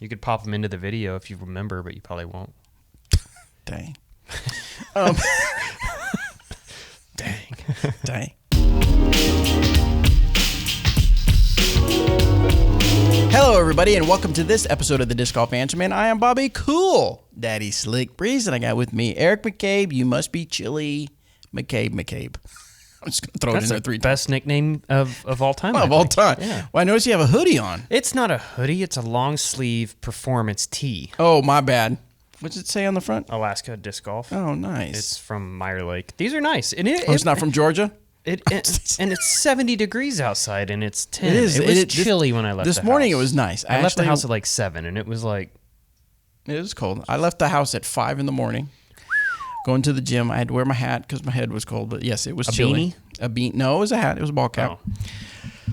You could pop them into the video if you remember, but you probably won't. Dang. Dang. Hello, everybody, and welcome to this episode of the Disc Golf Answer Man. I am Bobby Cool, Daddy Slick Breeze, and I got with me Eric McCabe. You must be chilly, McCabe. I'm just going to throw it in there 3 times. Best nickname of all time. Of all time. Yeah. Well, I notice you have a hoodie on. It's not a hoodie. It's a long sleeve performance tee. Oh, my bad. What does it say on the front? Alaska Disc Golf. Oh, nice. It's from Meyer Lake. These are nice. And it's not from Georgia? And it's 70 degrees outside, and it's 10. It is. It was chilly when I left the house. This morning it was nice. I left the house at like 7, and it was like... It was cold. I left the house at 5 in the morning. Going to the gym. I had to wear my hat because my head was cold. But yes, it was chilly. A beanie? No, it was a hat. It was a ball cap. Oh.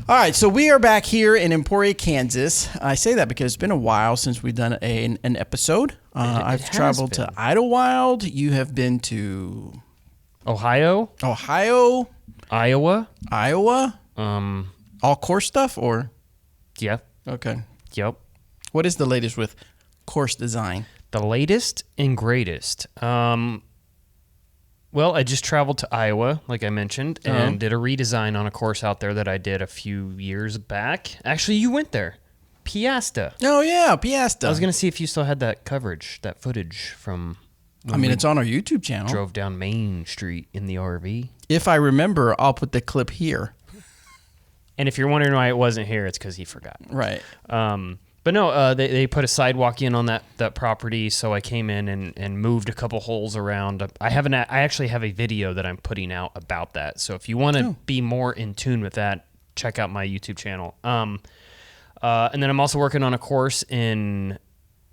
All right, so we are back here in Emporia, Kansas. I say that because it's been a while since we've done an episode. I've traveled to Idlewild. You have been to... Ohio. Iowa. All course stuff or? Yeah. Okay. Yep. What is the latest with course design? The latest and greatest. Well, I just traveled to Iowa, like I mentioned, and did a redesign on a course out there that I did a few years back. Actually, you went there. Piasta. Oh, yeah, Piasta. I was going to see if you still had that coverage, that footage from... it's on our YouTube channel. Drove down Main Street in the RV. If I remember, I'll put the clip here. And if you're wondering why it wasn't here, it's because he forgot. Right. But no, they put a sidewalk in on that property, so I came in and moved a couple holes around. I actually have a video that I'm putting out about that. So if you want to be more in tune with that, check out my YouTube channel. And then I'm also working on a course in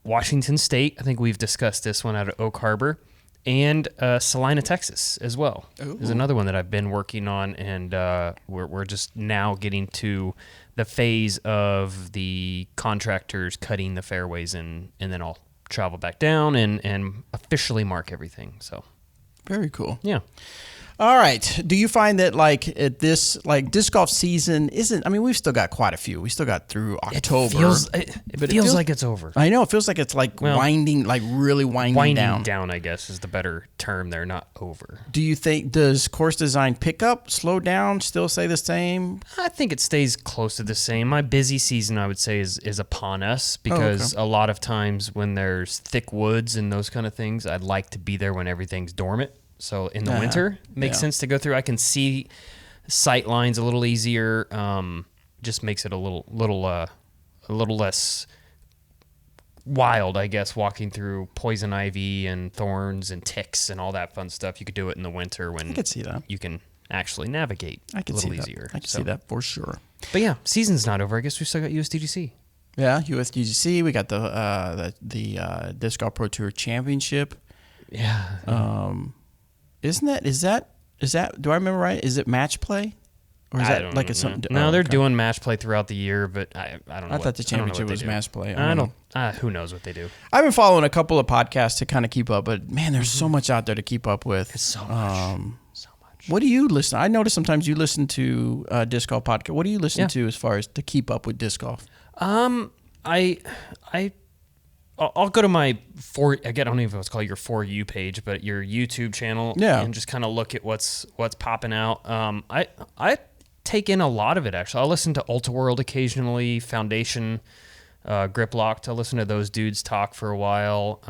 Washington State. I think we've discussed this one out of Oak Harbor. And Salina, Texas as well. Ooh. Is another one that I've been working on, and we're just now getting to the phase of the contractors cutting the fairways, and then I'll travel back down and officially mark everything. So very cool. Yeah. All right. Do you find that at this disc golf season isn't? I mean, we've still got quite a few. We still got through October. It feels like it's over. I know. It feels like it's really winding down. I guess is the better term. They're not over. Do you think does course design pick up, slow down, still stay the same? I think it stays close to the same. My busy season, I would say, is upon us because a lot of times when there's thick woods and those kind of things, I'd like to be there when everything's dormant. So in the winter, makes sense to go through. I can see sight lines a little easier. Just makes it a little less wild, I guess, walking through poison ivy and thorns and ticks and all that fun stuff. You could do it in the winter when I could see that. You can actually navigate a little easier. I can see that for sure. But yeah, season's not over. I guess we still got USDGC. Yeah, USDGC. We got the Disc Golf Pro Tour Championship. Yeah. Is that? Do I remember right? Is it match play, or is that like it's something? No, they're doing match play throughout the year, but I don't know. I thought the championship was match play. I don't. Who knows what they do? I've been following a couple of podcasts to kind of keep up, but man, there's so much out there to keep up with. It's so much. So much. What do you listen? I notice sometimes you listen to disc golf podcast. What do you listen to as far as to keep up with disc golf? I'll go to my I don't even know if it's called your For You page, but your YouTube channel, and just kind of look at what's popping out. I take in a lot of it actually. I'll listen to Ultra World occasionally, Foundation, Grip Locked. I'll listen to those dudes talk for a while.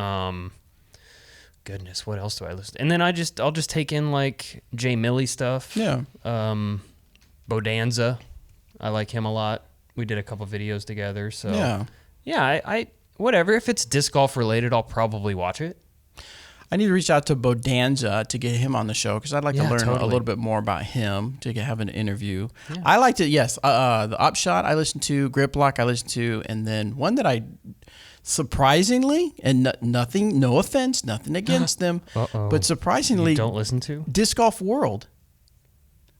Goodness, what else do I listen to? And then I'll just take in like Jay Milley stuff. Yeah. Bodanza, I like him a lot. We did a couple videos together, so I whatever. If it's disc golf related, I'll probably watch it. I need to reach out to Bodanza to get him on the show because I'd like to learn a little bit more about him to have an interview. Yeah. I liked it, yes. The Upshot I listened to, Grip Lock I listened to, and then one that I surprisingly, and nothing, no offense, nothing against them, but surprisingly, you don't listen to Disc Golf World.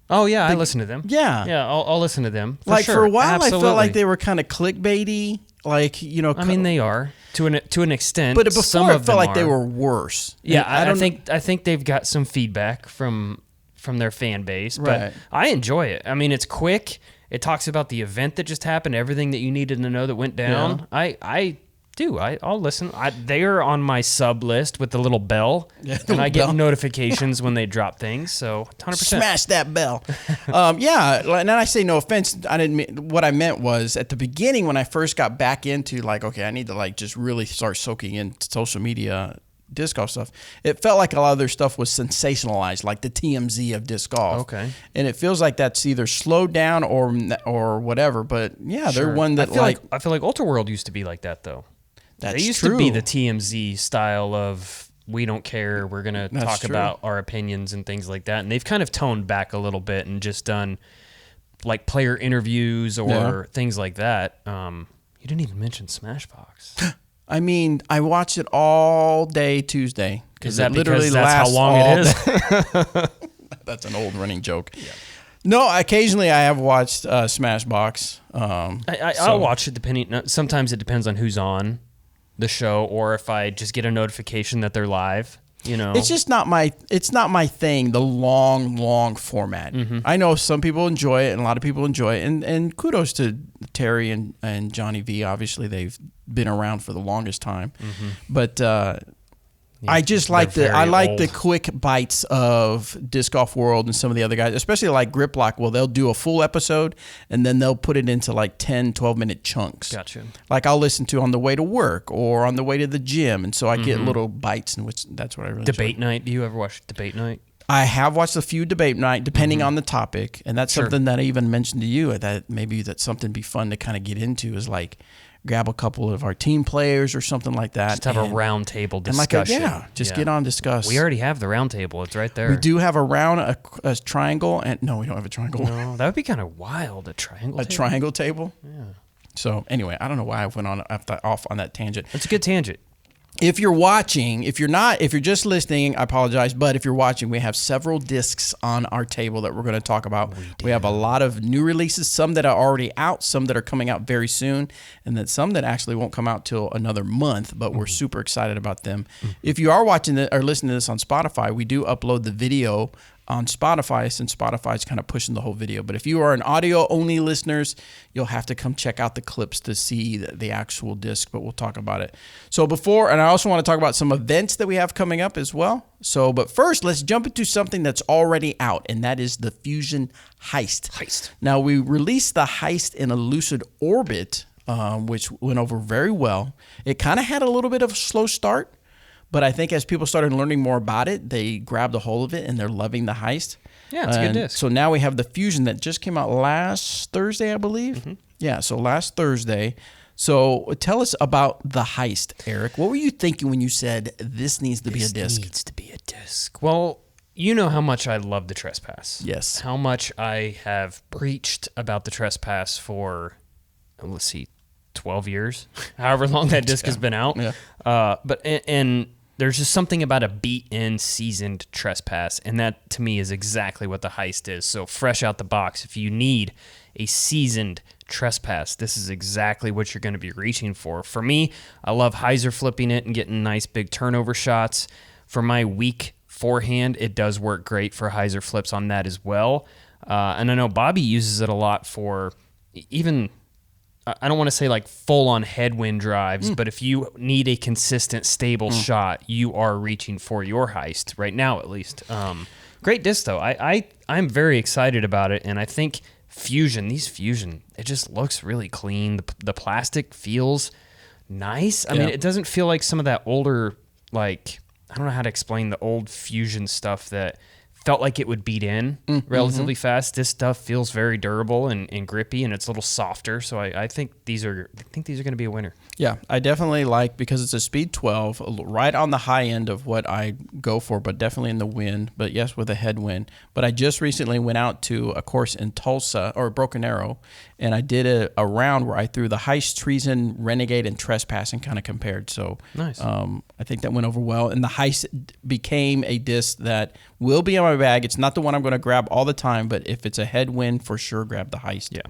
Oh yeah, I listen to them. Yeah, I'll listen to them. For a while, absolutely. I felt like they were kind of clickbaity. Like, I mean, they are to an extent. But before, it felt like they were worse. Yeah, I think they've got some feedback from their fan base, but I enjoy it. I mean, it's quick. It talks about the event that just happened, everything that you needed to know that went down. Yeah. I do. I'll listen. They are on my sub list with the little bell, and I get notifications when they drop things. So 100%. Smash that bell. Yeah, and I say no offense. I didn't mean, what I meant was at the beginning when I first got back into like, okay, I need to like just really start soaking in social media disc golf stuff. It felt like a lot of their stuff was sensationalized, like the TMZ of disc golf. Okay. And it feels like that's either slowed down or whatever. But yeah, they're one that I feel like Ultra World used to be like that though. That's they used true. to be the TMZ style of we don't care, we're going to talk about our opinions and things like that. And they've kind of toned back a little bit and just done like player interviews or things like that. You didn't even mention Smashbox. I mean, I watch it all day Tuesday. Is that because that's how long it is? That's an old running joke. Yeah. No, occasionally I have watched Smashbox. I'll watch it depending. Sometimes it depends on who's on the show, or if I just get a notification that they're live. You know, it's just not my thing. The long format. Mm-hmm. I know some people enjoy it, and a lot of people enjoy it. And kudos to Terry and Johnny V. Obviously, they've been around for the longest time. Mm-hmm. But I just like the quick bites of Disc Golf World and some of the other guys, especially like Grip Lock. Well, they'll do a full episode and then they'll put it into like 10, 12-minute chunks. Gotcha. Like I'll listen to on the way to work or on the way to the gym, and so I get little bites, in which that's what I really Debate enjoy. Night. Do you ever watch Debate Night? I have watched a few Debate Night, depending on the topic, and that's something that I even mentioned to you, that maybe that's something be fun to kind of get into, is like grab a couple of our team players or something like that. Just have a round table discussion. Get on discuss. We already have the round table. It's right there. We do have a triangle, and no, we don't have a triangle. No, that would be kind of wild, a triangle table. Triangle table? Yeah. So anyway, I don't know why I went off on that tangent. That's a good tangent. If you're watching, if you're just listening, I apologize. But if you're watching, we have several discs on our table that we're going to talk about. We have a lot of new releases, some that are already out, some that are coming out very soon, and then some that actually won't come out till another month, but we're super excited about them. If you are watching or listening to this on Spotify, we do upload the video on Spotify, since Spotify is kind of pushing the whole video. But if you are an audio-only listeners, you'll have to come check out the clips to see the actual disc, but we'll talk about it. So and I also want to talk about some events that we have coming up as well. But first, let's jump into something that's already out, and that is the Fusion Heist. Now, we released the Heist in a Lucid Orbit, which went over very well. It kind of had a little bit of a slow start, but I think as people started learning more about it, they grabbed a hold of it and they're loving the Heist. Yeah, it's a good disc. So now we have the Fusion that just came out last Thursday, I believe. Mm-hmm. Yeah, so last Thursday. So tell us about the Heist, Eric. What were you thinking when you said this needs to be a disc? This needs to be a disc. Well, you know how much I love the Trespass. Yes. How much I have preached about the Trespass for, 12 years, however long that disc has been out. Yeah. And there's just something about a beat-in, seasoned Trespass, and that, to me, is exactly what the Heist is. So fresh out the box, if you need a seasoned Trespass, this is exactly what you're going to be reaching for. For me, I love hyzer flipping it and getting nice big turnover shots. For my weak forehand, it does work great for hyzer flips on that as well. And I know Bobby uses it a lot for even... I don't want to say like full-on headwind drives, but if you need a consistent, stable shot, you are reaching for your Heist right now, at least. Great disc, though. I'm very excited about it, and I think Fusion, it just looks really clean. The plastic feels nice. I mean, it doesn't feel like some of that older, like, I don't know how to explain the old Fusion stuff that felt like it would beat in relatively fast. This stuff feels very durable and grippy, and it's a little softer. So I think these are going to be a winner. Yeah, I definitely like, because it's a speed 12, right on the high end of what I go for, but definitely in the wind. But yes, with a headwind. But I just recently went out to a course in Tulsa, or Broken Arrow, and I did a round where I threw the Heist, Treason, Renegade, and Trespass and kind of compared. So nice. I think that went over well. And the Heist became a disc that will be in my bag. It's not the one I'm going to grab all the time, but if it's a headwind, for sure grab the Heist. Yeah.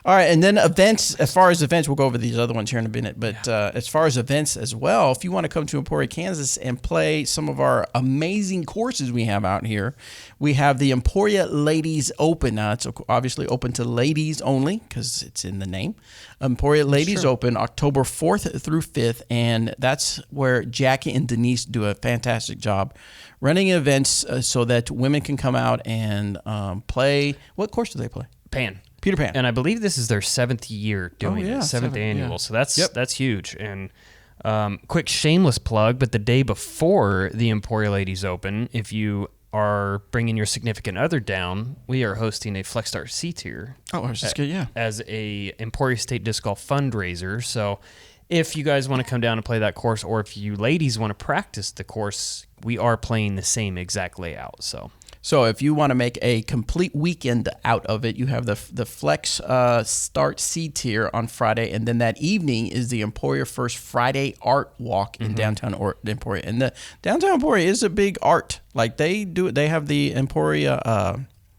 All right, and then events. As far as events, we'll go over these other ones here in a minute. But as far as events as well, if you want to come to Emporia, Kansas, and play some of our amazing courses we have out here, we have the Emporia Ladies Open. Now, it's obviously open to ladies only because it's in the name. Emporia Ladies Open, October 4th through 5th, and that's where Jackie and Denise do a fantastic job running events so that women can come out and play. What course do they play? Peter Pan. And I believe this is their 7th year doing it, 7th annual. Yeah. So that's huge. And quick shameless plug, but the day before the Emporia Ladies Open, if you are bringing your significant other down, we are hosting a Flex Start C-Tier. Oh, that's good, yeah. As a Emporia State Disc Golf fundraiser. So if you guys want to come down and play that course, or if you ladies want to practice the course, we are playing the same exact layout. So if you want to make a complete weekend out of it, you have the Flex Start C-Tier on Friday, and then that evening is the Emporia First Friday Art Walk in downtown Emporia. And the downtown Emporia is a big art. Like they have the Emporia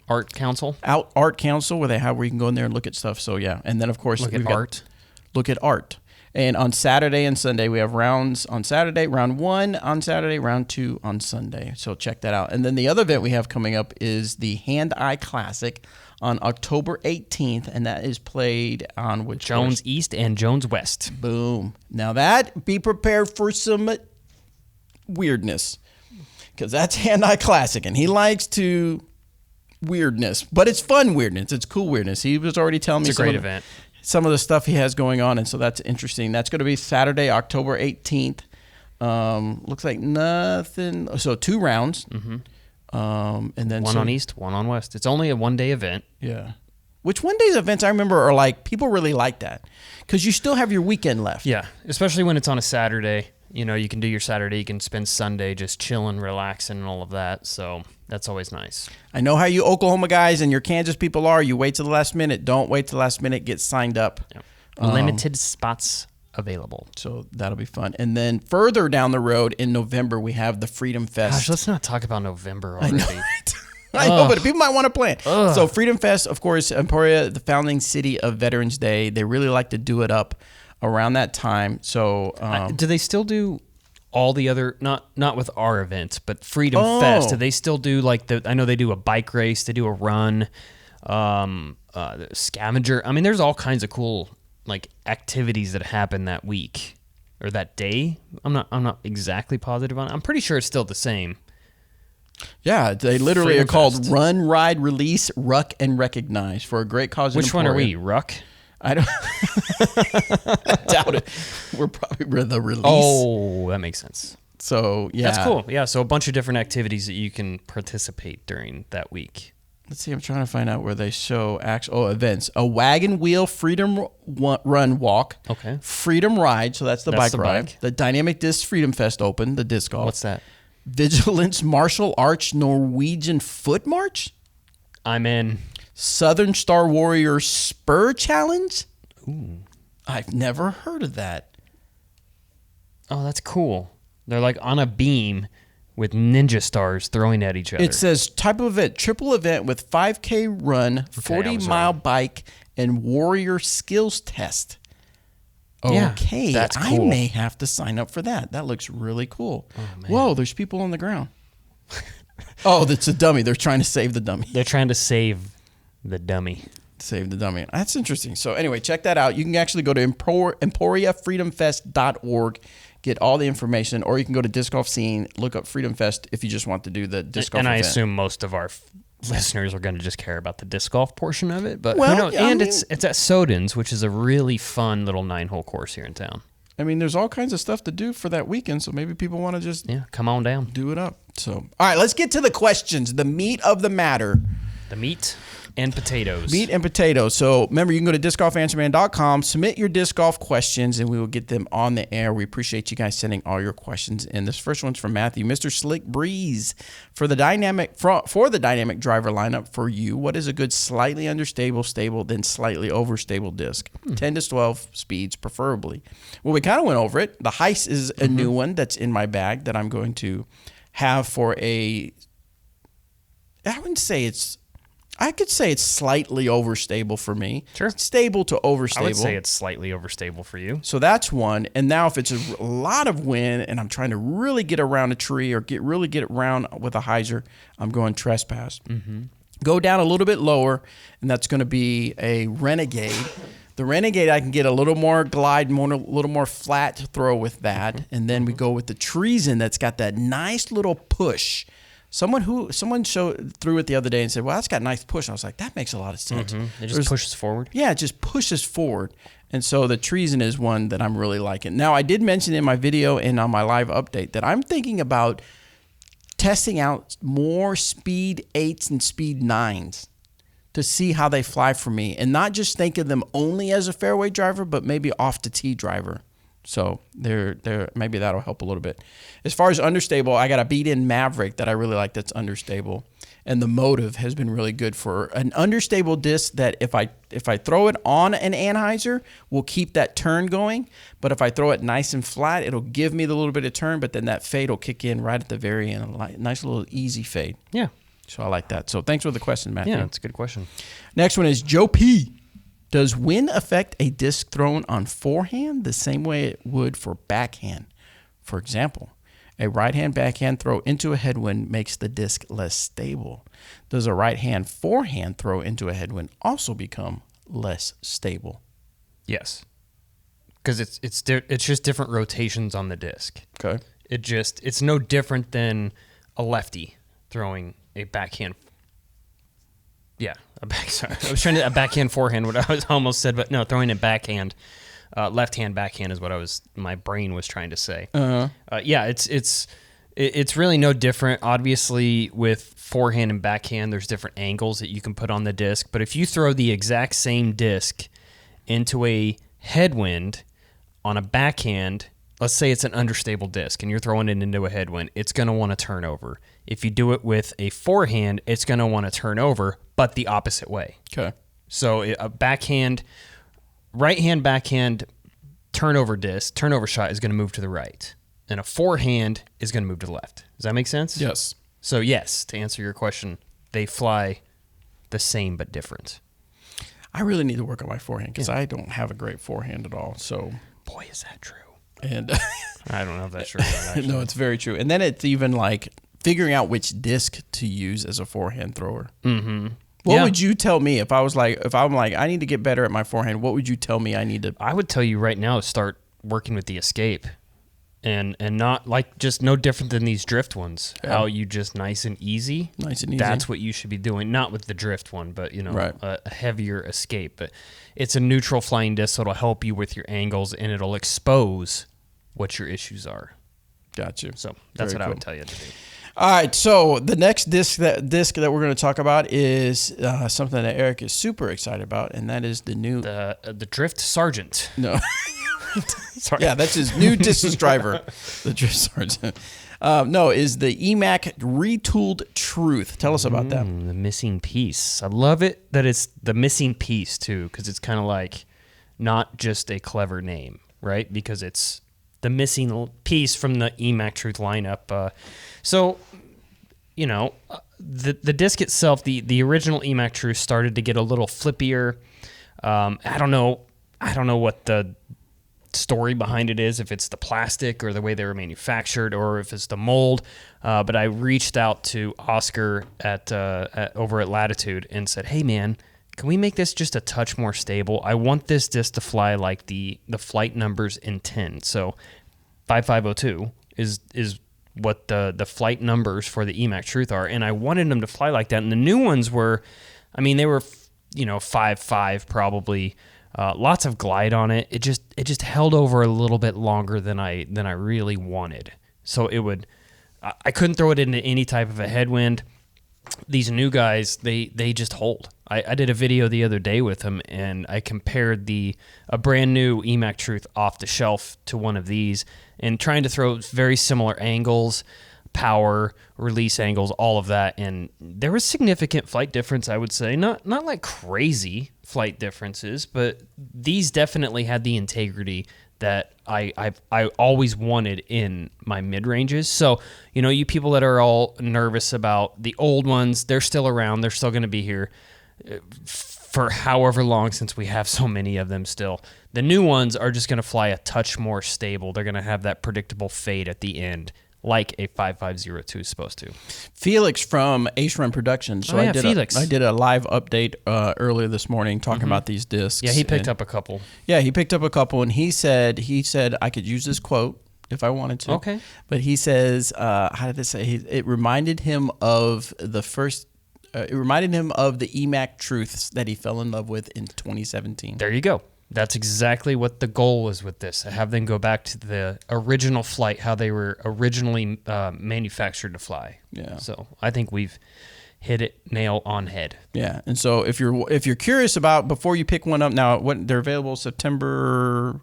Art Council, Art Council, where you can go in there and look at stuff. So yeah, and then of course look at art. And on Saturday and Sunday, we have rounds on Saturday, round 1 on Saturday, round 2 on Sunday. So check that out. And then the other event we have coming up is the Hand-Eye Classic on October 18th, and that is played on which Jones course? East and Jones West. Boom. Now be prepared for some weirdness, because that's Hand-Eye Classic, and he likes to weirdness, but it's fun weirdness. It's cool weirdness. He was already telling me it's a great event. Some of the stuff he has going on, and so that's interesting. That's going to be Saturday, October 18th. Looks like nothing. So 2 rounds. And then one on East, one on West. It's only a one-day event. Yeah. Which one-day events I remember are like, people really like that because you still have your weekend left. Yeah, especially when it's on a Saturday. You know, you can do your Saturday, you can spend Sunday just chilling, relaxing, and all of that. So that's always nice. I know how you Oklahoma guys and your Kansas people are. You wait till the last minute. Don't wait till the last minute. Get signed up. Yep. Limited spots available. So that'll be fun. And then further down the road in November, we have the Freedom Fest. Gosh, let's not talk about November already. I know, but people might want to plan. So Freedom Fest, of course, Emporia, the founding city of Veterans Day. They really like to do it up around that time. So do they still do all the other, not with our events, but Freedom Fest? Do they still do like I know they do a bike race, they do a run, scavenger. I mean, there's all kinds of cool like activities that happen that week or that day. I'm not exactly positive on it. I'm pretty sure it's still the same. Yeah, they literally Freedom are called Fest. Run, Ride, Release, Ruck, and Recognize for a great cause. Which one are we? Ruck? I don't I doubt it. We're probably the Release. Oh, that makes sense. So, yeah. That's cool. Yeah, so a bunch of different activities that you can participate during that week. Let's see, I'm trying to find out where they show events. A wagon wheel freedom run walk. Okay. Freedom ride, so that's the bike ride. The Dynamic Disc Freedom Fest Open, the disc golf. What's that? Vigilance Marshal Arch Norwegian Foot March. I'm in. Southern Star Warrior Spur Challenge. Ooh. I've never heard of that. Oh, that's cool. They're like on a beam with ninja stars throwing at each other. It says type of event, triple event with 5K run, 40-mile bike, and warrior skills test. Okay, yeah, that's cool. I may have to sign up for that. That looks really cool. Oh, man. Whoa, there's people on the ground. Oh, that's a dummy. They're trying to save the dummy. They're trying to save the dummy. Save the dummy. That's interesting. So anyway, check that out. You can actually go to EmporiaFreedomFest.org, get all the information, or you can go to Disc Golf Scene, look up Freedom Fest if you just want to do the disc golf event. And I assume most of our listeners are going to just care about the disc golf portion of it, but who knows? And it's at Sodens, which is a really fun little 9-hole course here in town. I mean, there's all kinds of stuff to do for that weekend, so maybe people want to just come on down, do it up. So, all right, let's get to the questions, the meat of the matter. The meat and potatoes. Meat and potatoes. So remember, you can go to discgolfanswerman.com, submit your disc golf questions, and we will get them on the air. We appreciate you guys sending all your questions in. This first one's from Matthew. Mr. Slick Breeze, for the dynamic driver lineup for you, what is a good slightly understable, stable, then slightly overstable disc? 10 to 12 speeds, preferably. Well, we kind of went over it. The Heist is a new one that's in my bag that I'm going to have for I wouldn't say it's I could say it's slightly overstable for me. Sure. Stable to overstable. I would say it's slightly overstable for you. So that's one. And now if it's a lot of wind and I'm trying to really get around a tree or really get around with a hyzer, I'm going trespass. Mm-hmm. Go down a little bit lower, and that's going to be a Renegade. The Renegade, I can get a little more glide, a little more flat throw with that. Mm-hmm. And then we go with the Treason that's got that nice little push. Someone threw it the other day and said, well, that's got a nice push. I was like, that makes a lot of sense. Mm-hmm. It just pushes forward? Yeah, it just pushes forward. And so the Treason is one that I'm really liking. Now, I did mention in my video and on my live update that I'm thinking about testing out more speed 8s and speed 9s to see how they fly for me. And not just think of them only as a fairway driver, but maybe off the tee driver. So maybe that'll help a little bit. As far as understable, I got a beat-in Maverick that I really like that's understable. And the Motive has been really good for an understable disc that if I throw it on an anhyzer, will keep that turn going. But if I throw it nice and flat, it'll give me the little bit of turn, but then that fade will kick in right at the very end. A nice little easy fade. Yeah. So I like that. So thanks for the question, Matthew. Yeah, that's a good question. Next one is Joe P. Does wind affect a disc thrown on forehand the same way it would for backhand? For example, a right-hand backhand throw into a headwind makes the disc less stable. Does a right-hand forehand throw into a headwind also become less stable? Yes, because it's just different rotations on the disc. Okay. It's no different than a lefty throwing a backhand. Yeah, a backhand forehand. What I almost said, but no, throwing a backhand, left-hand backhand is what my brain was trying to say. Yeah, it's really no different. Obviously, with forehand and backhand, there's different angles that you can put on the disc. But if you throw the exact same disc into a headwind on a backhand, let's say it's an understable disc and you're throwing it into a headwind, it's going to want to turn over. If you do it with a forehand, it's going to want to turn over, but the opposite way. Okay. So a right-hand backhand turnover shot is going to move to the right, and a forehand is going to move to the left. Does that make sense? Yes. So yes, to answer your question, they fly the same but different. I really need to work on my forehand because I don't have a great forehand at all. So, boy, is that true. And I don't know if that's true or not, actually. No, it's very true. And then it's even like figuring out which disc to use as a forehand thrower. Mm-hmm. What would you tell me if I'm like, I need to get better at my forehand? What would you tell me I need to? I would tell you right now to start working with the escape, and not like just no different than these drift ones. Yeah. How you just nice and easy. That's what you should be doing. Not with the drift one, but right. a heavier escape. But it's a neutral flying disc, so it'll help you with your angles, and it'll expose what your issues are. Got you. So that's I would tell you to do. All right, so the next disc that we're going to talk about is something that Eric is super excited about, and that is the new the Drift Sergeant. No, sorry. Yeah, that's his new distance driver, the Drift Sergeant. No, is the EMAC Retooled Truth. Tell us about that. The missing piece. I love it that it's the missing piece too, because it's kind of like not just a clever name, right? Because it's the missing piece from the EMAC Truth lineup. So, the disc itself, the original EMAC Truth started to get a little flippier. I don't know what the story behind it is, if it's the plastic or the way they were manufactured or if it's the mold. But I reached out to Oscar over at Latitude and said, hey, man, can we make this just a touch more stable? I want this disc to fly like the flight numbers intend. So 5502 is what the flight numbers for the EMAC Truth are, and I wanted them to fly like that. And the new ones were, they were 5.5 probably. Lots of glide on it. It just held over a little bit longer than I really wanted. So I couldn't throw it into any type of a headwind. These new guys, they just hold. I did a video the other day with them, and I compared a brand new EMAC Truth off the shelf to one of these, and trying to throw very similar angles, power, release angles, all of that, and there was significant flight difference, I would say. Not like crazy flight differences, but these definitely had the integrity that I always wanted in my mid-ranges. So, you people that are all nervous about the old ones, they're still around. They're still going to be here for however long, since we have so many of them still. The new ones are just going to fly a touch more stable. They're going to have that predictable fade at the end, like a 5502 is supposed to. Felix from Ace Run Productions. So Felix. I did a live update earlier this morning talking about these discs. Yeah, he picked up a couple. Yeah, he picked up a couple, and he said I could use this quote if I wanted to. Okay. But he says, how did it say? It reminded him of the first. It reminded him of the EMAC truths that he fell in love with in 2017. There you go. That's exactly what the goal was with this. Have them go back to the original flight, how they were originally manufactured to fly. Yeah. So I think we've hit it nail on head. Yeah. And so if you're curious about, before you pick one up now, they're available September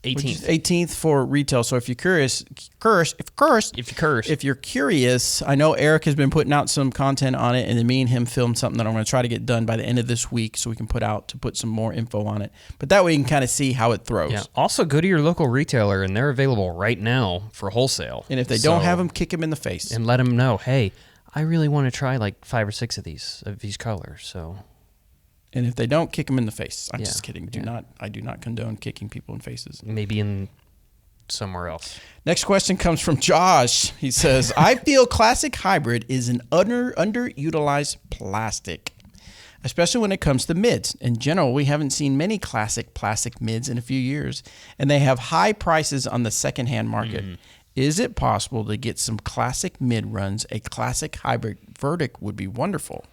18th for retail. So if you're curious, if you're curious, I know Eric has been putting out some content on it, and then me and him filmed something that I'm going to try to get done by the end of this week, so we can put some more info on it. But that way you can kind of see how it throws. Yeah. Also, go to your local retailer, and they're available right now for wholesale. And if they don't have them, kick them in the face and let them know, hey, I really want to try like 5 or 6 of these colors. So. And if they don't, kick them in the face. I'm just kidding. I do not condone kicking people in faces. Maybe in somewhere else. Next question comes from Josh. He says, I feel classic hybrid is an underutilized plastic, especially when it comes to mids. In general, we haven't seen many classic plastic mids in a few years, and they have high prices on the secondhand market. Is it possible to get some classic mid runs? A classic hybrid verdict would be wonderful.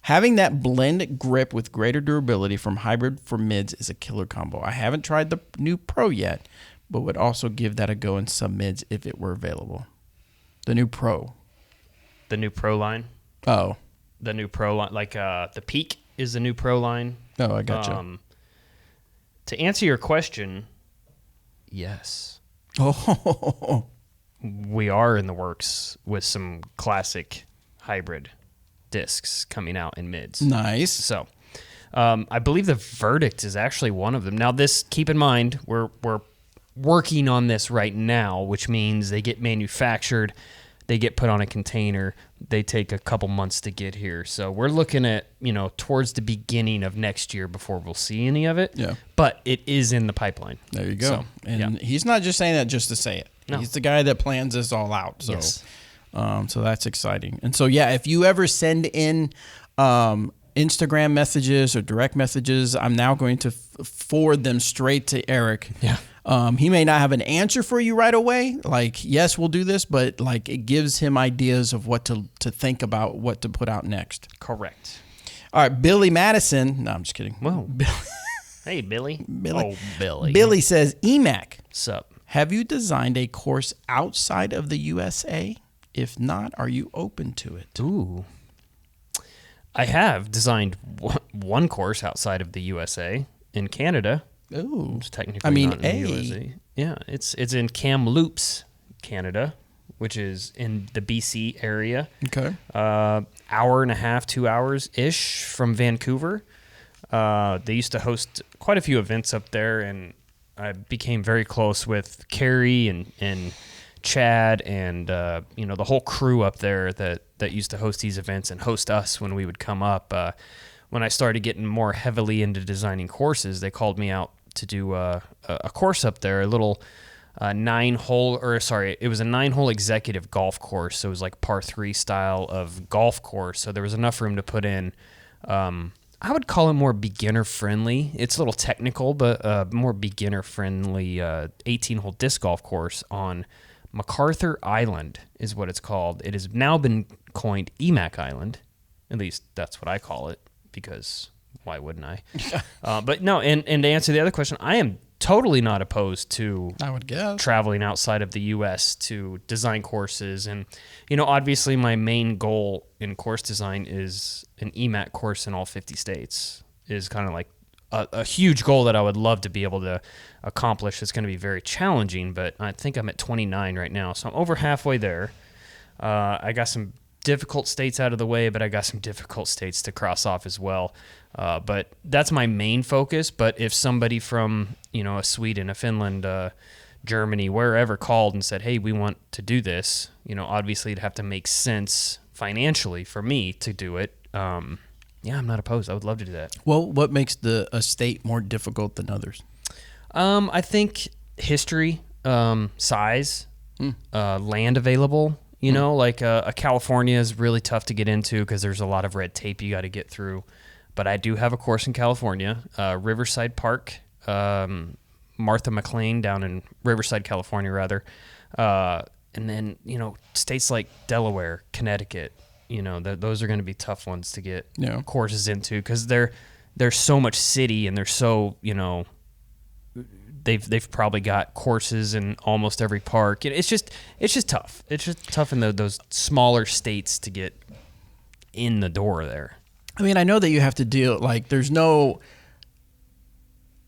Having that blend grip with greater durability from hybrid for mids is a killer combo. I haven't tried the new Pro yet, but would also give that a go in some mids if it were available. The new Pro. The new Pro line? Oh. The new Pro line. Like the Peak is the new Pro line. Oh, I gotcha. To answer your question, yes. Oh. We are in the works with some classic hybrid discs coming out in mids. Nice. So, I believe the verdict is actually one of them. Now, keep in mind, we're working on this right now, which means they get manufactured, they get put on a container, they take a couple months to get here. So we're looking at, towards the beginning of next year before we'll see any of it. Yeah. But it is in the pipeline. There you go. So, he's not just saying that just to say it. No. He's the guy that plans this all out. So, yes. So that's exciting. And so, if you ever send in Instagram messages or direct messages, I'm now going to forward them straight to Eric. Yeah. He may not have an answer for you right away. Like, yes, we'll do this, but like it gives him ideas of what to think about, what to put out next. Correct. All right, Billy Madison. No, I'm just kidding. Whoa. Hey, Billy. Billy. Oh, Billy. Billy says, EMAC. Sup? Have you designed a course outside of the USA? If not, are you open to it? Ooh. I have designed one course outside of the USA in Canada. Ooh. It's technically not in the USA. Yeah, it's in Kamloops, Canada, which is in the BC area. Okay. Hour and a half, 2 hours-ish from Vancouver. They used to host quite a few events up there, and I became very close with Carrie and Chad and the whole crew up there that used to host these events and host us when we would come up. When I started getting more heavily into designing courses, they called me out to do a course up there, a little 9-hole executive golf course. So it was like par 3 style of golf course. So there was enough room to put in. I would call it more beginner friendly. It's a little technical, but more beginner friendly 18-hole disc golf course on MacArthur Island is what it's called. It has now been coined EMAC Island. At least that's what I call it, because why wouldn't I? But no, and to answer the other question, I am totally not opposed to, I would guess, traveling outside of the U.S. to design courses. And, obviously my main goal in course design is an EMAC course in all 50 states is kind of like a huge goal that I would love to be able to accomplish. It's going to be very challenging, but I think I'm at 29 right now, so I'm over halfway there. I got some difficult states out of the way, but I got some difficult states to cross off as well. But that's my main focus. But if somebody from, a Sweden, a Finland, Germany, wherever called and said, hey, we want to do this, obviously it'd have to make sense financially for me to do it. I'm not opposed. I would love to do that. Well, what makes a state more difficult than others? I think history, size, land available. Like a California is really tough to get into because there's a lot of red tape you got to get through. But I do have a course in California, Riverside Park, Martha McLean down in Riverside, California, rather. And then, states like Delaware, Connecticut, those are going to be tough ones to get courses into because there's so much city and they're so, they've probably got courses in almost every park. It's just tough. It's just tough in those smaller states to get in the door there. I mean, I know that you have to deal, there's no...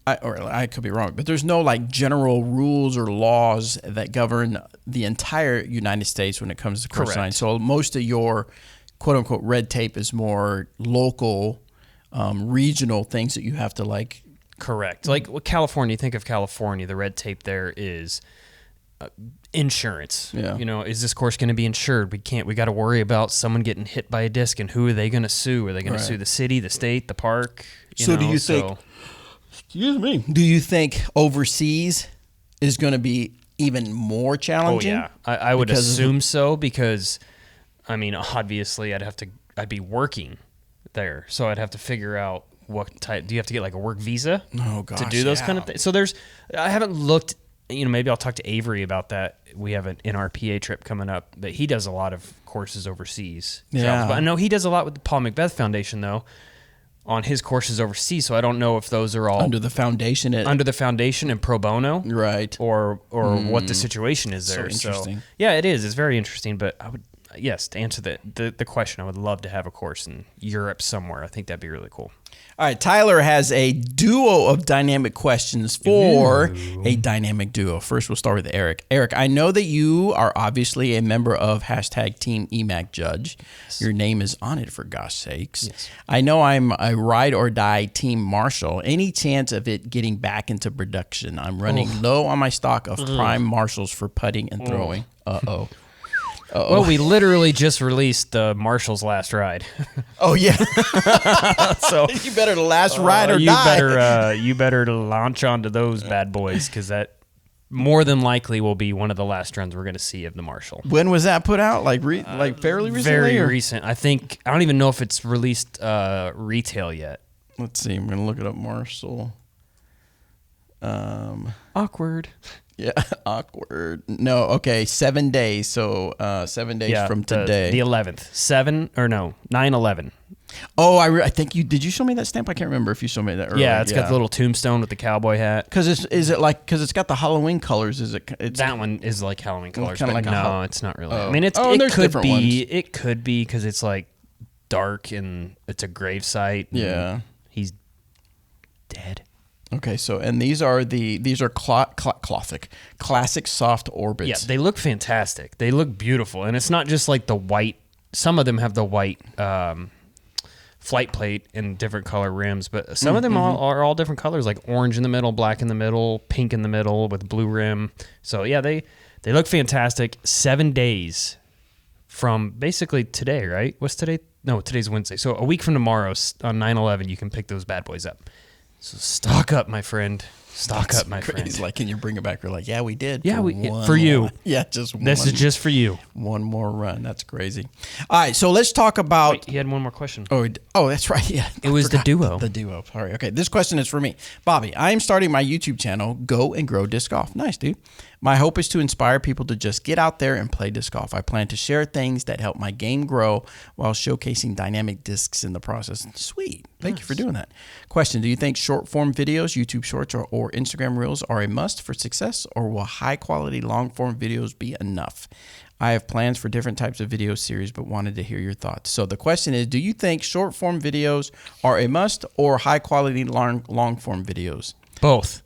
I could be wrong, but there's no general rules or laws that govern the entire United States when it comes to course design. So most of your quote unquote red tape is more local, regional things that you have to Correct. California, think of California, the red tape there is insurance. Yeah. Is this course going to be insured? We got to worry about someone getting hit by a disc and who are they going to sue? Are they going to sue the city, the state, the park? Do you think... Excuse me. Do you think overseas is going to be even more challenging? Oh, yeah. I would assume so because, obviously I'd be working there. So I'd have to figure out what type. Do you have to get a work visa to do those kind of things? So I haven't looked, maybe I'll talk to Avery about that. We have an NRPA trip coming up, but he does a lot of courses overseas. Yeah. But I know he does a lot with the Paul Macbeth Foundation, though, on his courses overseas, so I don't know if those are all under the foundation and pro bono, right? Or what the situation is there. So interesting. So, yeah, it is. It's very interesting. But I would, to answer the question, I would love to have a course in Europe somewhere. I think that'd be really cool. All right, Tyler has a duo of dynamic questions for a dynamic duo. First, we'll start with Eric. Eric, I know that you are obviously a member of #Team EMAC Judge. Yes. Your name is on it, for gosh sakes. Yes. I know I'm a ride or die Team Marshal. Any chance of it getting back into production? I'm running low on my stock of prime Marshals for putting and throwing. Uh-oh. Well, we literally just released Marshall's last ride. Oh yeah, so you better last ride or die. You better launch onto those bad boys because that more than likely will be one of the last runs we're going to see of the Marshal. When was that put out? Fairly recently? Very recent. I don't even know if it's released retail yet. Let's see. I'm going to look it up. Marshal. Awkward. Yeah, awkward. No, okay, 7 days. So 7 days from today. The 11th. 9/11. Oh, I think you did. You show me that stamp? I can't remember if you showed me that earlier. Yeah, it's got the little tombstone with the cowboy hat. Because it's got the Halloween colors? That one is like Halloween colors. Kind of no, it's not really. Oh. I mean, it could be. Ones. It could be because it's dark and it's a grave site. Yeah, he's dead. Okay, so and these are classic soft orbits. Yeah, they look fantastic. They look beautiful, and it's not just the white. Some of them have the white flight plate and different color rims, but some of them are all different colors, like orange in the middle, black in the middle, pink in the middle with blue rim. So yeah, they look fantastic. 7 days from basically today, right? What's today? No, today's Wednesday. So a week from tomorrow on 9/11, you can pick those bad boys up. So stock up, my friend. Stock up, my friend. It's can you bring it back? We're yeah, we did. Yeah, for you. Yeah, just one. This is just for you. One more run. That's crazy. All right, so let's talk about. Wait, he had one more question. Oh, that's right. Yeah, it was the duo. The duo. Sorry. Okay, this question is for me, Bobby. I am starting my YouTube channel, Go and Grow Disc Golf. Nice, dude. My hope is to inspire people to just get out there and play disc golf. I plan to share things that help my game grow while showcasing dynamic discs in the process. Sweet. Thank you for doing that. Question, do you think short form videos, YouTube Shorts, or Instagram Reels are a must for success, or will high quality long form videos be enough? I have plans for different types of video series, but wanted to hear your thoughts. So the question is, do you think short form videos are a must, or high quality long form videos? Both.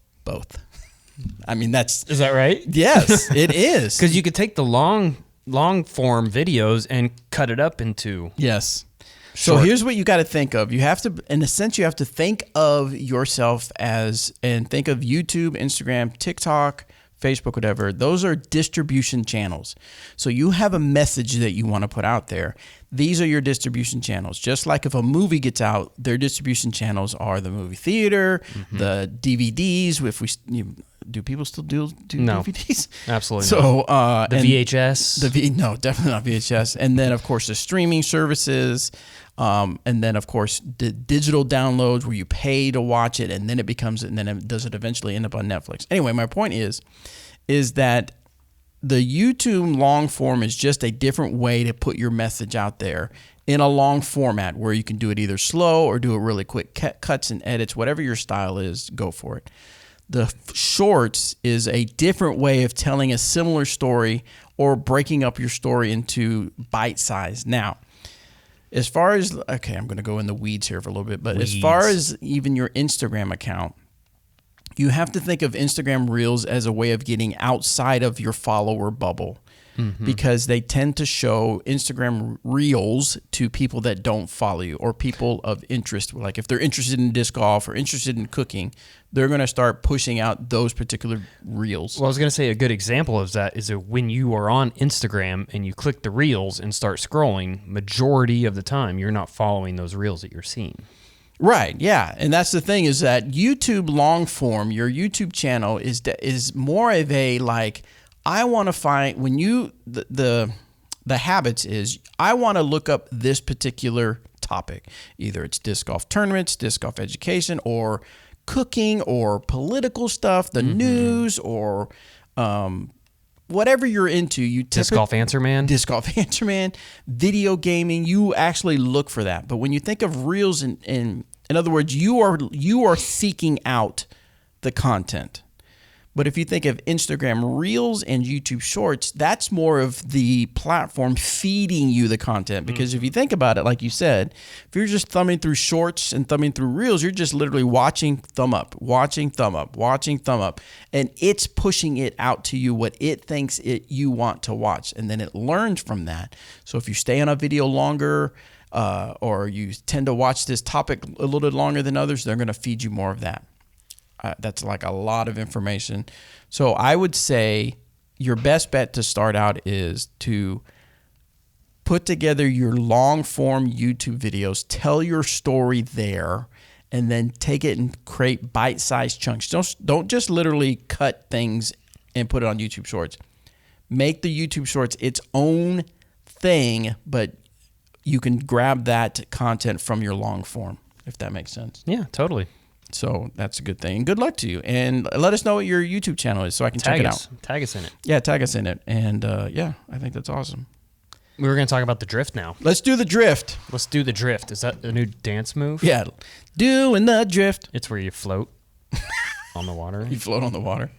I mean, is that right? Yes, it is. Because you could take the long long form videos and cut it up into Yes. short. So here's what you got to think of. You have to, in a sense, you have to think of yourself and think of YouTube, Instagram, TikTok, Facebook, whatever. Those are distribution channels. So you have a message that you want to put out there. These are your distribution channels. Just like if a movie gets out, their distribution channels are the movie theater, the DVDs. Do people still do No, DVDs? Absolutely. So the VHS. No, definitely not VHS. And then of course the streaming services, and then of course the digital downloads where you pay to watch it, and then does it eventually end up on Netflix? Anyway, my point is that the YouTube long form is just a different way to put your message out there in a long format where you can do it either slow or do it really quick, cuts and edits, whatever your style is, go for it. The shorts is a different way of telling a similar story or breaking up your story into bite size. Now, as far as, okay, I'm going to go in the weeds here for a little bit, but as far as even your Instagram account, you have to think of Instagram Reels as a way of getting outside of your follower bubble, because they tend to show Instagram Reels to people that don't follow you or people of interest. Like if they're interested in disc golf or interested in cooking, they're going to start pushing out those particular Reels. Well, I was going to say a good example of that is when you are on Instagram and you click the Reels and start scrolling, majority of the time you're not following those Reels that you're seeing. Right, yeah. And that's the thing is that YouTube long form, your YouTube channel is more of a like, I want to find when you the habits is I want to look up this particular topic. Either it's disc golf tournaments, disc golf education, or cooking, or political stuff, the news, or whatever you're into. You Disc Golf Answer Man, video gaming. You actually look for that. But when you think of Reels, in other words, you are seeking out the content. But if you think of Instagram Reels and YouTube Shorts, that's more of the platform feeding you the content. Because if you think about it, like you said, if you're just thumbing through Shorts and thumbing through Reels, you're just literally watching thumb up, watching thumb up, watching thumb up. And it's pushing it out to you what it thinks you want to watch. And then it learns from that. So if you stay on a video longer, or you tend to watch this topic a little bit longer than others, they're going to feed you more of that. That's like a lot of information. So I would say your best bet to start out is to put together your long form YouTube videos, tell your story there, and then take it and create bite-sized chunks. Don't just literally cut things and put it on YouTube Shorts. Make the YouTube Shorts its own thing, but you can grab that content from your long form, if that makes sense. Yeah, totally. So that's a good thing. Good luck to you. And let us know what your YouTube channel is so I can check it out. Tag us in it. Yeah, tag us in it. And yeah, I think that's awesome. We were going to talk about the drift now. Let's do the drift. Let's do the drift. Is that a new dance move? Yeah. Doing the drift. It's where you float on the water. You float on the water.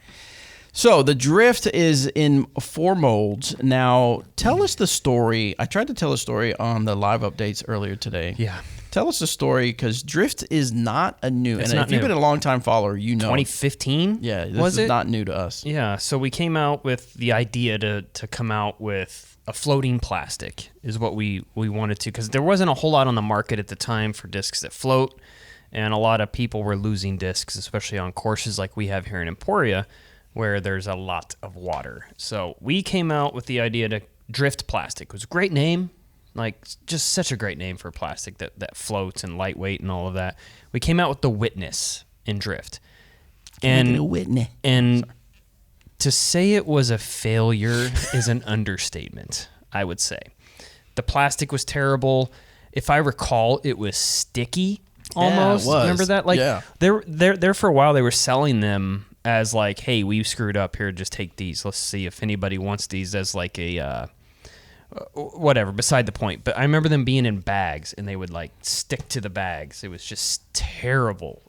So the drift is in 4 molds. Now, tell us the story. I tried to tell a story on the live updates earlier today. Yeah. Tell us the story, because drift is not a new. It's and not if you've new. been a long-time follower, you know. 2015? Yeah, this is not new to us. Yeah, so we came out with the idea to come out with a floating plastic is what we wanted to, because there wasn't a whole lot on the market at the time for discs that float, and a lot of people were losing discs, especially on courses like we have here in Emporia, where there's a lot of water. So we came out with the idea to drift plastic. It was a great name. Like, just such a great name for plastic that floats and lightweight and all of that. We came out with the Witness in drift. And to say it was a failure is an understatement, I would say. The plastic was terrible. If I recall, it was sticky almost. Yeah, it was. Remember that? Like, yeah. There for a while, they were selling them as like, hey, we've screwed up here. Just take these. Let's see if anybody wants these as like a... whatever, beside the point. But I remember them being in bags, and they would like stick to the bags. It was just terrible.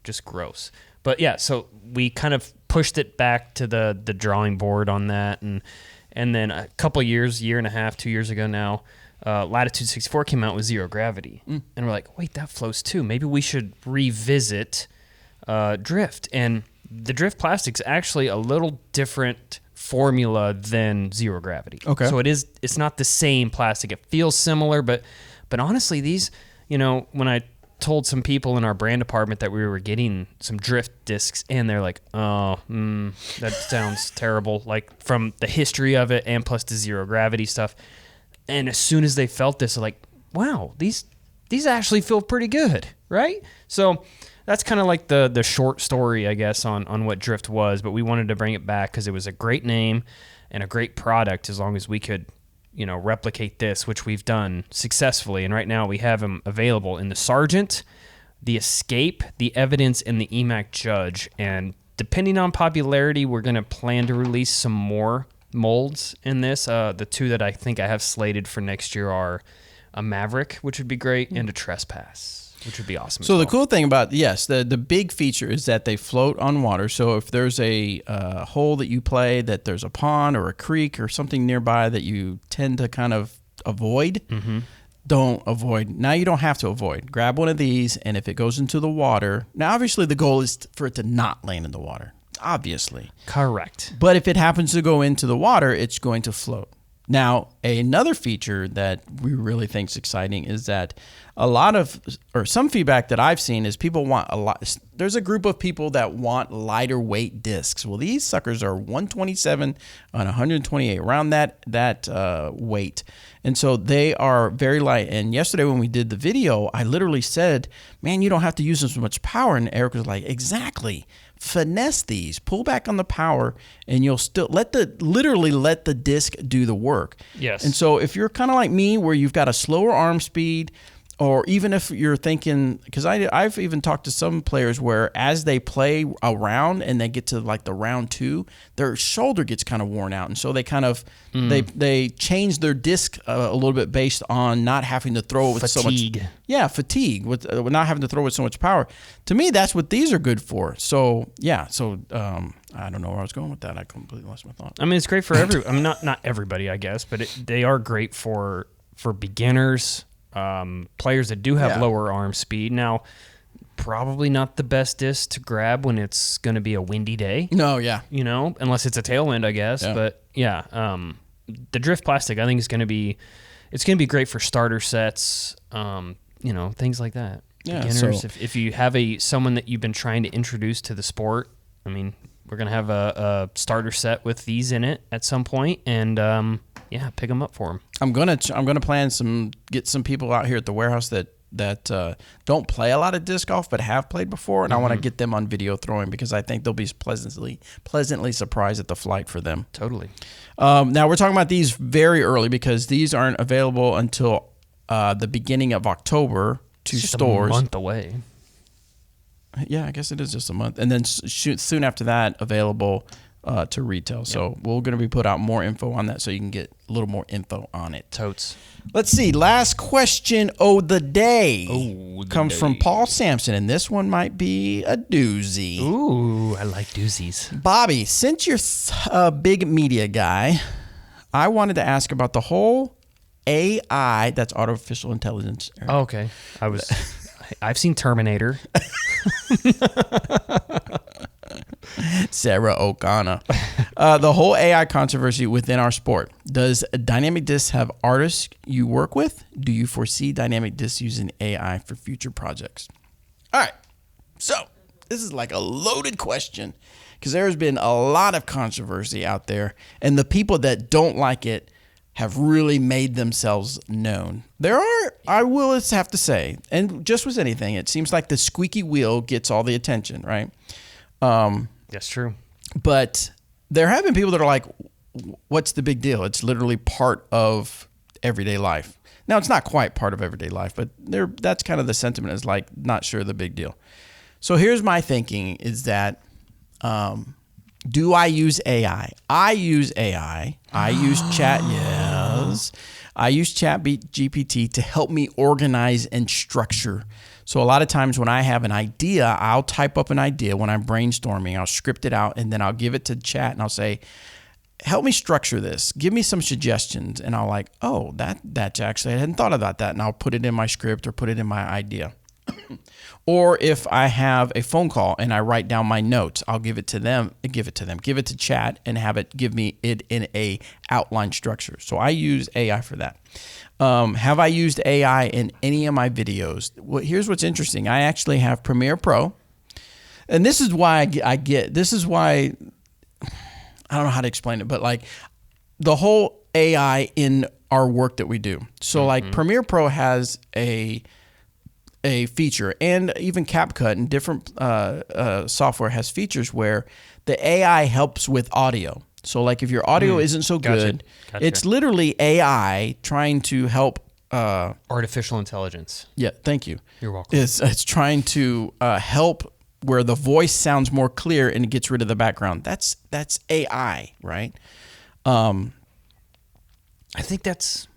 Just gross. But yeah, so we kind of pushed it back to the drawing board on that, and then a couple years, year and a half, 2 years ago now, Latitude 64 came out with zero gravity, and we're like, wait, that flows too. Maybe we should revisit drift. And the drift plastic's actually a little different formula than zero gravity. Okay. So it's not the same plastic. It feels similar, but honestly, these, when I told some people in our brand department that we were getting some drift discs, and they're like, that sounds terrible, like from the history of it and plus the zero gravity stuff. And as soon as they felt this, they're like, wow, these actually feel pretty good, right? So that's kind of like the short story, I guess, on what drift was, but we wanted to bring it back because it was a great name and a great product as long as we could replicate this, which we've done successfully. And right now we have them available in the Sergeant, the Escape, the Evidence, and the EMAC Judge. And depending on popularity, we're going to plan to release some more molds in this. The two that I think I have slated for next year are a Maverick, which would be great, and a Trespass, which would be awesome. So the cool thing about, the big feature is that they float on water. So if there's a hole that you play, that there's a pond or a creek or something nearby that you tend to kind of avoid, don't avoid. Now you don't have to avoid. Grab one of these, and if it goes into the water, now obviously the goal is for it to not land in the water, obviously. Correct. But if it happens to go into the water, it's going to float. Now, another feature that we really think is exciting is that some feedback that I've seen is people want a lot. There's a group of people that want lighter weight discs. Well, these suckers are 127 on 128, around that weight. And so they are very light. And yesterday when we did the video, I literally said, man, you don't have to use so much power. And Eric was like, exactly. Finesse these, pull back on the power, and you'll still let the disc do the work. Yes. And so if you're kind of like me, where you've got a slower arm speed, or even if you're thinking, because I've even talked to some players where as they play a round and they get to like the round 2, their shoulder gets kind of worn out, and so they kind of they change their disc a little bit based on not having to throw it with fatigue. So much. Yeah, fatigue with not having to throw with so much power. To me, that's what these are good for. So yeah, I don't know where I was going with that. I completely lost my thought. I mean, it's great for not everybody, I guess, but they are great for beginners. Players that do have lower arm speed. Now, probably not the best disc to grab when it's going to be a windy day. No, yeah. Unless it's a tailwind, I guess. Yeah. But yeah, the drift plastic, I think, is going to be great for starter sets, things like that. Yeah, beginners, if you have someone that you've been trying to introduce to the sport, I mean, we're going to have a starter set with these in it at some point, and pick them up for them. I'm gonna get some people out here at the warehouse that don't play a lot of disc golf but have played before, and I want to get them on video throwing because I think they'll be pleasantly surprised at the flight for them. Totally. Now we're talking about these very early because these aren't available until the beginning of October to it's just stores. A month away. Yeah, I guess it is just a month, and then soon after that available to retail. So we're going to be put out more info on that so you can get a little more info on it. Totes. Let's see. Last question of the day comes from Paul Sampson, and this one might be a doozy. Ooh, I like doozies. Bobby, since you're a big media guy, I wanted to ask about the whole AI, that's artificial intelligence. Oh, okay. I've seen Terminator. Sarah O'Connor. The whole AI controversy within our sport. Does Dynamic Disc have artists you work with? Do you foresee Dynamic Disc using AI for future projects? All right. So this is like a loaded question because there's been a lot of controversy out there, and the people that don't like it have really made themselves known. There are, I will have to say, and just with anything, it seems like the squeaky wheel gets all the attention, right? That's true. But there have been people that are like, what's the big deal? It's literally part of everyday life. Now, it's not quite part of everyday life, but that's kind of the sentiment, is like, not sure the big deal. So here's my thinking is that, do I use AI? I use AI. I use chat. Yes. I use GPT to help me organize and structure. So a lot of times when I have an idea, I'll type up an idea when I'm brainstorming. I'll script it out, and then I'll give it to chat, and I'll say, help me structure this. Give me some suggestions. And I'll like, oh, that's actually, I hadn't thought about that. And I'll put it in my script or put it in my idea. Or if I have a phone call and I write down my notes, I'll give it to chat and have it give me it in a outline structure. So I use AI for that. Have I used AI in any of my videos? Well, here's what's interesting. I actually have Premiere Pro. And this is why I don't know how to explain it, but like the whole AI in our work that we do. So like Premiere Pro has a feature, and even CapCut and different software has features where the AI helps with audio. So like if your audio isn't so good, it's literally AI trying to help. Artificial intelligence. Yeah, thank you. You're welcome. It's trying to help where the voice sounds more clear and it gets rid of the background. That's AI, right? I think that's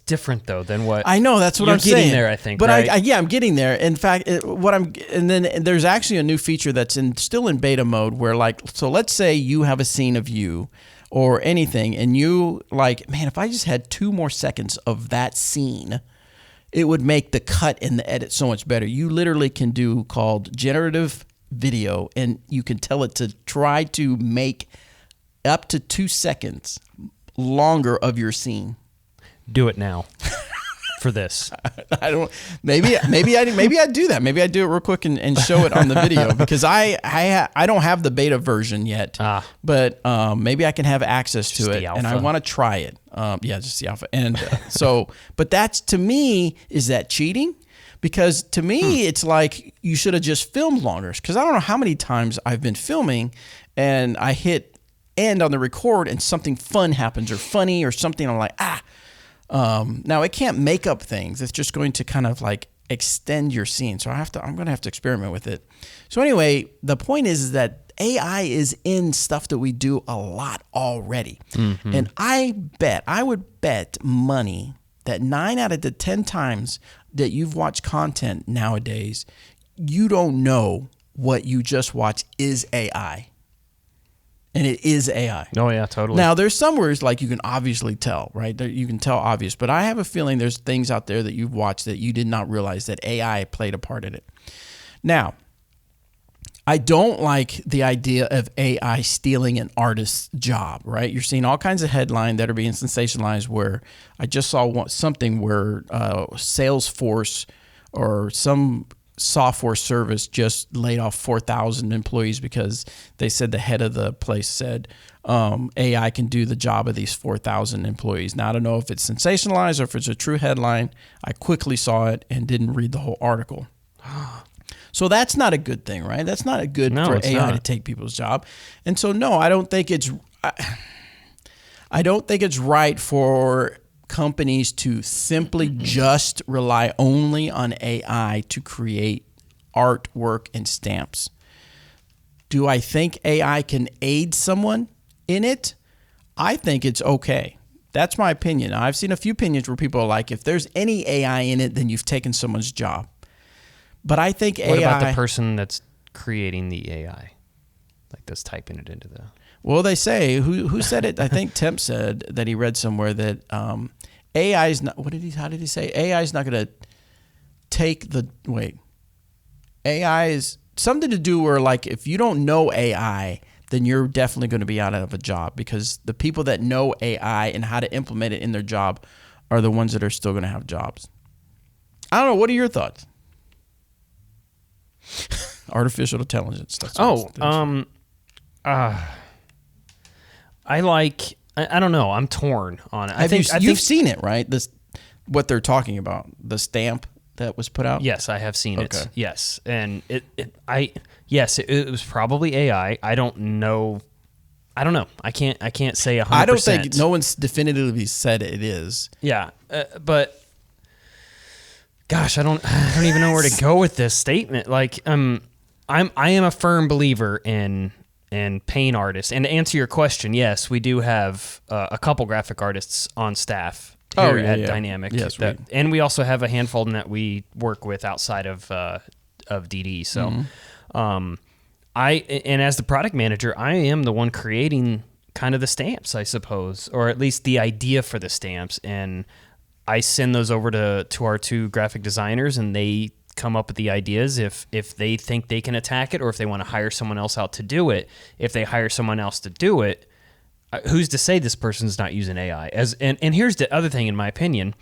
different though than what I know. That's what I'm saying. You're getting there, I think. But right? I'm getting there. In fact, and then there's actually a new feature that's still in beta mode where so let's say you have a scene of you or anything, and you like, man, if I just had 2 more seconds of that scene, it would make the cut and the edit so much better. You literally can do called generative video, and you can tell it to try to make up to 2 seconds longer of your scene. Do it now for this. I don't. Maybe I do that. Maybe I do it real quick and show it on the video because I don't have the beta version yet. But maybe I can have access to it, and I want to try it. Just the alpha. And but that's, to me, is that cheating? Because to me, it's like you should have just filmed longer. Because I don't know how many times I've been filming and I hit end on the record and something fun happens or funny or something. I'm like, now it can't make up things. It's just going to kind of like extend your scene. So I'm going to have to experiment with it. So anyway, the point is that AI is in stuff that we do a lot already. And I would bet money that 9 out of the 10 times that you've watched content nowadays, you don't know what you just watched is AI. And it is AI. Oh, yeah, totally. Now, there's some words like you can obviously tell, right? You can tell obvious. But I have a feeling there's things out there that you've watched that you did not realize that AI played a part in it. Now, I don't like the idea of AI stealing an artist's job, right? You're seeing all kinds of headlines that are being sensationalized where I just saw something where Salesforce or some software service just laid off 4,000 employees because they said the head of the place said AI can do the job of these 4,000 employees. Now, I don't know if it's sensationalized or if it's a true headline. I quickly saw it and didn't read the whole article. So that's not a good thing, right? That's not good for AI to take people's job. And so, no, I don't think it's right for companies to simply just rely only on AI to create artwork and stamps. Do I think AI can aid someone in it? I think it's okay. That's my opinion. I've seen a few opinions where people are like, if there's any AI in it, then you've taken someone's job. But I think AI... What about the person that's creating the AI? Like that's typing it into the... Well, they say, who said it? I think Temp said that he read somewhere that AI is not... How did he say? AI is not going to take the... Wait. AI is something to do where, like, if you don't know AI, then you're definitely going to be out of a job because the people that know AI and how to implement it in their job are the ones that are still going to have jobs. I don't know. What are your thoughts? Artificial intelligence. That's I don't know. I'm torn on it. You've seen it, right? What they're talking about, the stamp that was put out. Yes, I have seen it. Yes, and it was probably AI. I don't know. I can't say 100%. I don't think no one's definitively said it is. Yeah, but gosh, I don't even know where to go with this statement. Like, I am a firm believer in paint artists. And to answer your question, yes, we do have a couple graphic artists on staff here at Dynamic. Yes, and we also have a handful that we work with outside of DD. So, and as the product manager, I am the one creating kind of the stamps, I suppose, or at least the idea for the stamps. And I send those over to our 2 graphic designers, and they come up with the ideas if they think they can attack it or if they want to hire someone else out to do it. If they hire someone else to do it, who's to say this person's not using AI? And here's the other thing, in my opinion,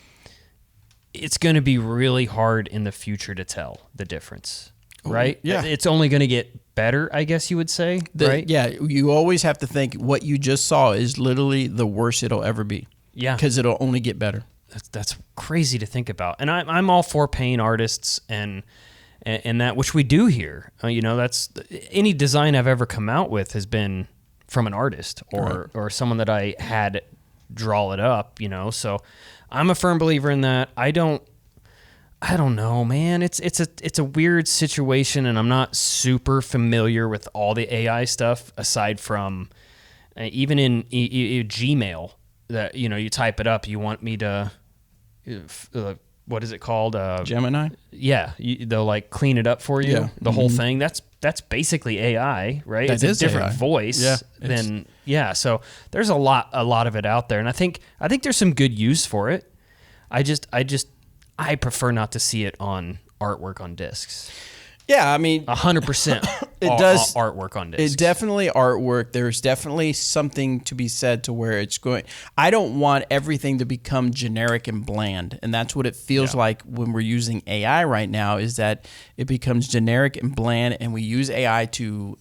it's going to be really hard in the future to tell the difference, right? Yeah. It's only going to get better, I guess you would say, right? Yeah, you always have to think what you just saw is literally the worst it'll ever be. Yeah. Because it'll only get better. That's crazy to think about. And I'm all for paying artists and that, which we do here. That's any design I've ever come out with has been from an artist or someone that I had draw it up, So I'm a firm believer in that. I don't know, man. It's a weird situation, and I'm not super familiar with all the AI stuff aside from even in Gmail that you type it up. You want me to what is it called? Gemini? Yeah, they'll like clean it up for you. Yeah. The whole thing. That's basically AI, right? It's a different AI. Voice than So there's a lot of it out there, and I think there's some good use for it. I prefer not to see it on artwork on discs. Yeah, I mean, 100%. It does artwork on discs. It's definitely artwork. There's definitely something to be said to where it's going. I don't want everything to become generic and bland, and that's what it feels like when we're using AI right now. Is that it becomes generic and bland, and we use AI to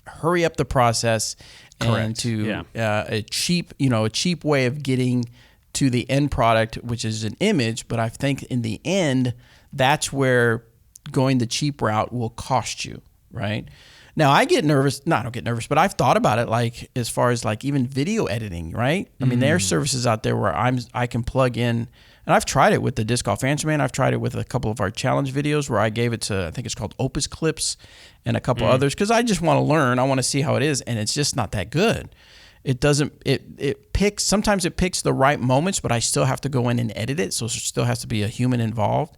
hurry up the process and to a cheap way of getting to the end product, which is an image. But I think in the end, that's where going the cheap route will cost you, right? Now I get nervous. No, I don't get nervous, but I've thought about it, like as far as like even video editing, right? I mean, there are services out there where I can plug in, and I've tried it with the Disc Golf Answer Man. I've tried it with a couple of our challenge videos where I gave it to, I think it's called Opus Clips and a couple others, because I just want to learn. I want to see how it is, and it's just not that good. It doesn't, sometimes it picks the right moments, but I still have to go in and edit it, so there still has to be a human involved.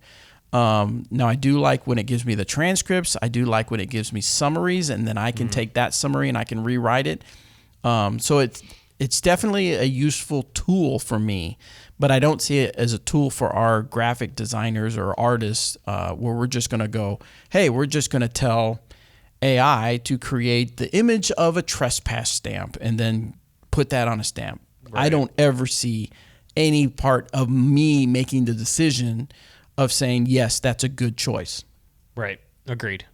Now I do like when it gives me the transcripts. I do like when it gives me summaries, and then I can take that summary and I can rewrite it. So it's definitely a useful tool for me, but I don't see it as a tool for our graphic designers or artists, where we're just going to go, hey, we're just going to tell AI to create the image of a trespass stamp and then put that on a stamp. Right. I don't ever see any part of me making the decision of saying, yes, that's a good choice. Right. Agreed.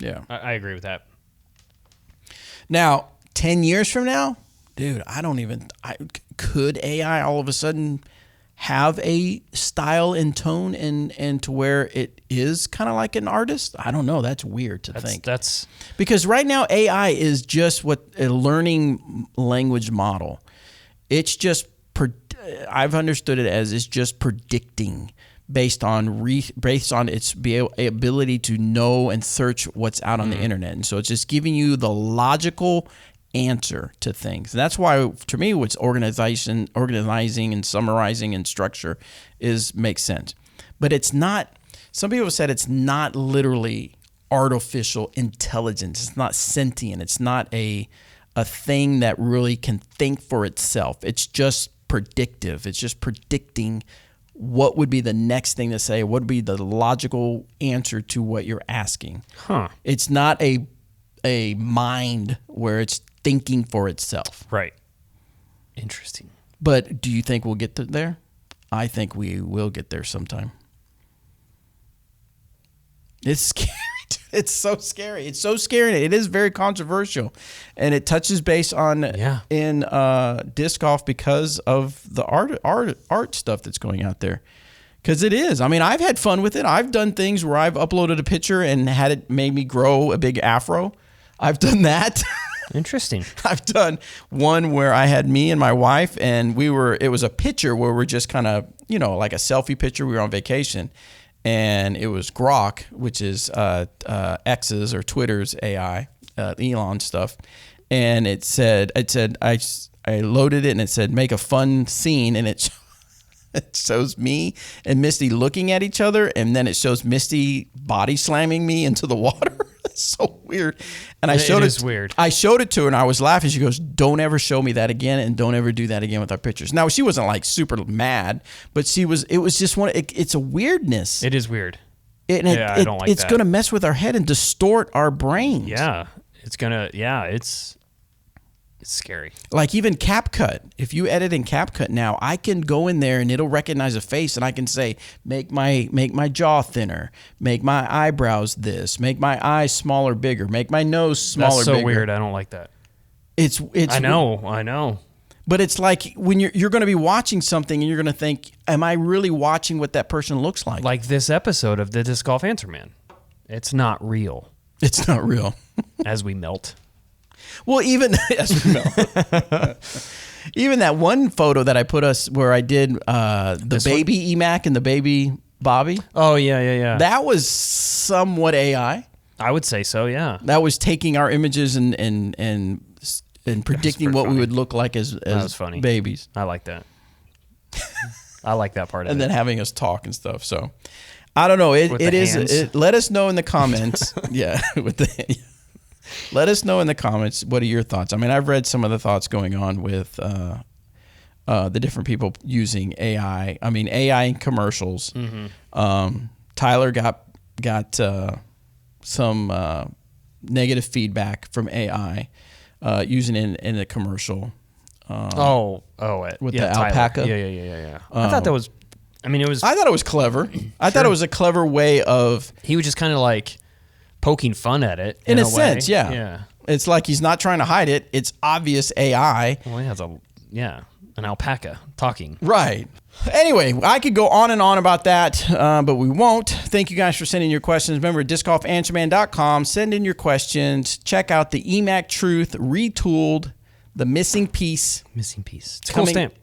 Yeah. I agree with that. Now, 10 years from now, dude, could AI all of a sudden have a style and tone and to where it is kind of like an artist? I don't know. That's weird to think. Because right now AI is just what a learning language model. It's just, I've understood it as it's just predicting based on its ability to know and search what's out on the internet. And so it's just giving you the logical answer to things. And that's why, to me, what's organizing and summarizing and structure makes sense. But it's not, some people have said it's not literally artificial intelligence. It's not sentient. It's not a thing that really can think for itself. It's just predictive. It's just predicting what would be the next thing to say, what would be the logical answer to what you're asking. It's not a mind where it's thinking for itself. Right. Interesting. But do you think we'll get there? I think we will get there sometime. It's scary. It's so scary. It's so scary. It is very controversial, and it touches base on in disc golf because of the art stuff that's going out there. Because it is. I mean, I've had fun with it. I've done things where I've uploaded a picture and had it made me grow a big afro. I've done that. Interesting. I've done one where I had me and my wife, and it was a picture where we're just kind of, like a selfie picture. We were on vacation. And it was Grok, which is X's or Twitter's AI, Elon stuff. And it said I loaded it and it said make a fun scene, and it shows me and Misty looking at each other, and then it shows Misty body slamming me into the water. It's so weird. And I showed it. Weird. I showed it to her and I was laughing. She goes, "Don't ever show me that again, and don't ever do that again with our pictures." Now she wasn't like super mad, but it was just one. It's a weirdness. It is weird. I don't like it's that. going to mess with our head and distort our brains. Yeah, it's scary. Like even CapCut. If you edit in CapCut now, I can go in there and it'll recognize a face, and I can say, make my jaw thinner, make my eyebrows this, make my eyes smaller, bigger, make my nose smaller, That's so bigger. weird. I don't like that. It's. I know. But it's like when you're going to be watching something and you're going to think, am I really watching what that person looks like? Like this episode of the Disc Golf Answer Man. It's not real. It's not real. As we melt. Well, even as we melt. Even that one photo that I put us where I did the baby EMAC and the baby Bobby. Oh, yeah. That was somewhat AI. I would say so, yeah. That was taking our images and predicting what we would look like as funny. babies. I like that. I like that part of it. And then having us talk and stuff. So I don't know. Let us know in the comments. Yeah. Let us know in the comments. What are your thoughts? I mean, I've read some of the thoughts going on with the different people using AI. I mean, AI in commercials. Mm-hmm. Tyler got some negative feedback from AI. Using it in a commercial. With the alpaca. Yeah. I thought that was. I mean, it was. I thought it was clever. I thought it was a clever way of. He was just kind of like poking fun at it in a sense. way. Yeah. It's like he's not trying to hide it. It's obvious AI. Well, he has an alpaca talking. Right. Anyway, I could go on and on about that, but we won't. Thank you guys for sending your questions. Remember, discgolfanswerman.com. Send in your questions. Check out the EMAC Truth Retooled, the missing piece. It's a cool stamp.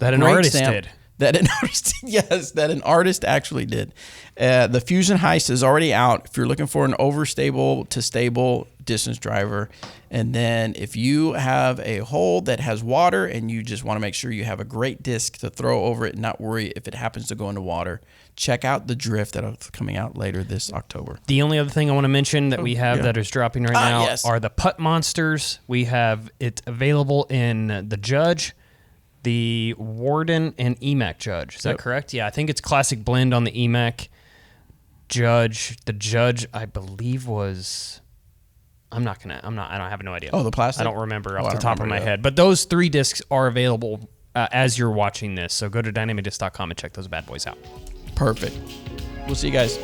That an artist did. That an artist actually did. The Fusion Heist is already out. If you're looking for an overstable to stable distance driver, and then if you have a hole that has water and you just want to make sure you have a great disc to throw over it and not worry if it happens to go into water, check out the Drift that is coming out later this October. The only other thing I want to mention that we have that is dropping right now are the Putt Monsters. We have it available in the Judge, the Warden, and EMAC Judge. Is that correct? Yeah, I think it's Classic Blend on the EMAC Judge. The Judge, I believe, was... I don't have no idea. Oh, the plastic? I don't remember off the top of my head. But those 3 discs are available as you're watching this. So go to dynamicdisc.com and check those bad boys out. Perfect. We'll see you guys.